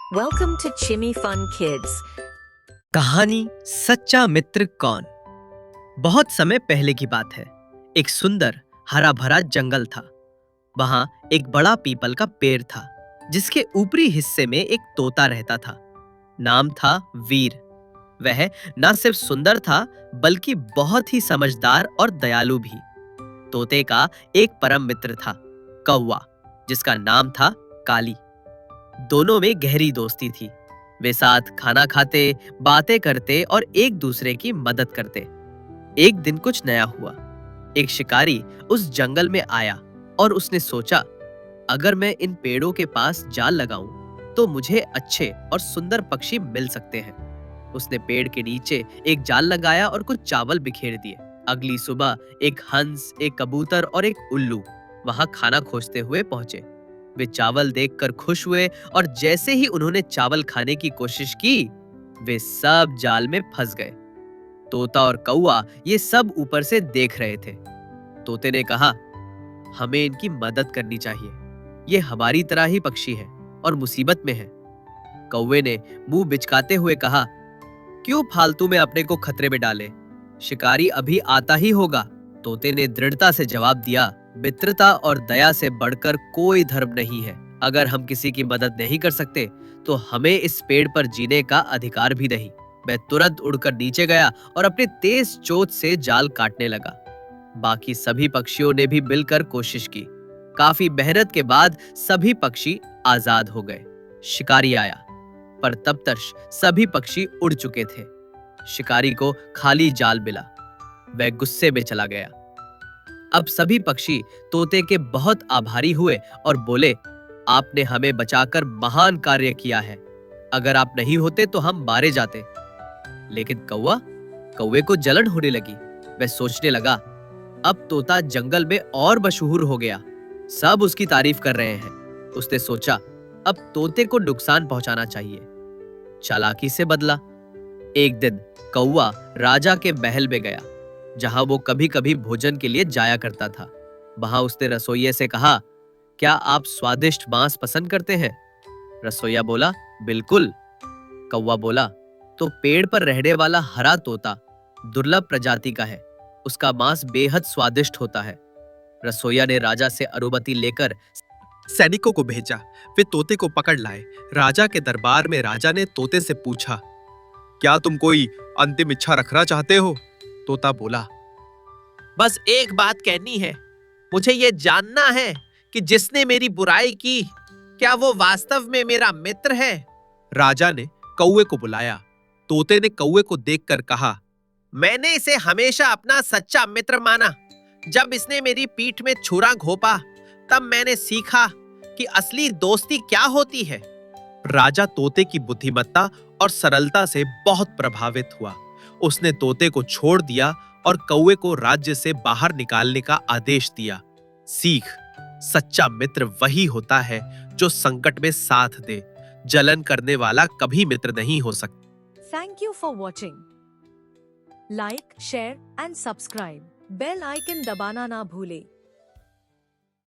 Welcome to Chimmy Fun Kids. कहानी सच्चा मित्र कौन। बहुत समय पहले की बात है। एक सुंदर हरा भरा जंगल था। वहां एक बड़ा पीपल का पेड़ था जिसके ऊपरी हिस्से में एक तोता रहता था। नाम था वीर। वह न सिर्फ सुंदर था बल्कि बहुत ही समझदार और दयालु भी। तोते का एक परम मित्र था, कौवा, जिसका नाम था काली। दोनों में गहरी दोस्ती थी। वे साथ खाना खाते, बातें करते और एक दूसरे की मदद करते। एक दिन कुछ नया हुआ। एक शिकारी उस जंगल में आया और उसने सोचा, अगर मैं इन पेड़ों के पास जाल लगाऊं तो मुझे अच्छे और सुंदर पक्षी मिल सकते हैं। उसने पेड़ के नीचे एक जाल लगाया और कुछ चावल बिखेर दिए। अगली सुबह एक हंस, एक कबूतर और एक उल्लू वहां खाना खोजते हुए पहुंचे। वे चावल देखकर खुश हुए और जैसे ही उन्होंने चावल खाने की कोशिश की, वे सब जाल में फंस गए। तोता और कौवा ये सब ऊपर से देख रहे थे। तोते ने कहा, हमें इनकी मदद करनी चाहिए। ये हमारी तरह ही पक्षी है और मुसीबत में है। कौवे ने मुंह बिचकाते हुए कहा, क्यों फालतू में अपने को खतरे में डाले? शिकारी अभी आता ही होगा। तोते ने दृढ़ता से जवाब दिया, मित्रता और दया से बढ़कर कोई धर्म नहीं है। अगर हम किसी की मदद नहीं कर सकते तो हमें इस पेड़ पर जीने का अधिकार भी नहीं। मैं तुरंत उड़कर नीचे गया और अपने तेज चोंच से जाल काटने लगा। बाकी सभी पक्षियों ने भी मिलकर कोशिश की। काफी मेहनत के बाद सभी पक्षी आजाद हो गए। शिकारी आया, पर तब तक सभी पक्षी उड़ चुके थे। शिकारी को खाली जाल मिला। वह गुस्से में चला गया। अब सभी पक्षी तोते के बहुत आभारी हुए और बोले, आपने हमें बचाकर महान कार्य किया है। अगर आप नहीं होते तो हम मारे जाते। लेकिन कौवे को जलन होने लगी। वह सोचने लगा, अब तोता जंगल में और मशहूर हो गया। सब उसकी तारीफ कर रहे हैं। उसने सोचा, अब तोते को नुकसान पहुंचाना चाहिए। चालाकी से बदला। एक दिन कौवा राजा के महल में गया, जहां वो कभी कभी भोजन के लिए जाया करता था। वहां उसने रसोइये से कहा, क्या आप स्वादिष्ट मांस पसंद करते हैं? रसोइया बोला, बिल्कुल। कौवा बोला, तो पेड़ पर रहने वाला हरा तोता दुर्लभ प्रजाति का है। उसका मांस बेहद स्वादिष्ट होता है। रसोइया ने राजा से अनुमति लेकर सैनिकों को भेजा। वे तोते को पकड़ लाए। राजा के दरबार में राजा ने तोते से पूछा, क्या तुम कोई अंतिम इच्छा रखना चाहते हो? तोता बोला, बस एक बात कहनी है। मुझे ये जानना है कि जिसने मेरी बुराई की, क्या वो वास्तव में मेरा मित्र है? राजा ने कौवे को बुलाया। तोते ने कौवे को देखकर कहा, मैंने इसे हमेशा अपना सच्चा मित्र माना। जब इसने मेरी पीठ में छुरा घोंपा, तब मैंने सीखा कि असली दोस्ती क्या होती है। राजा तोते की बुद्धिमत्ता और सरलता से बहुत प्रभावित हुआ। उसने तोते को छोड़ दिया और कौवे को राज्य से बाहर निकालने का आदेश दिया। सीख, सच्चा मित्र वही होता है जो संकट में साथ दे। जलन करने वाला कभी मित्र नहीं हो सकता। Thank you for watching. Like, share and subscribe. Bell icon दबाना ना भूले।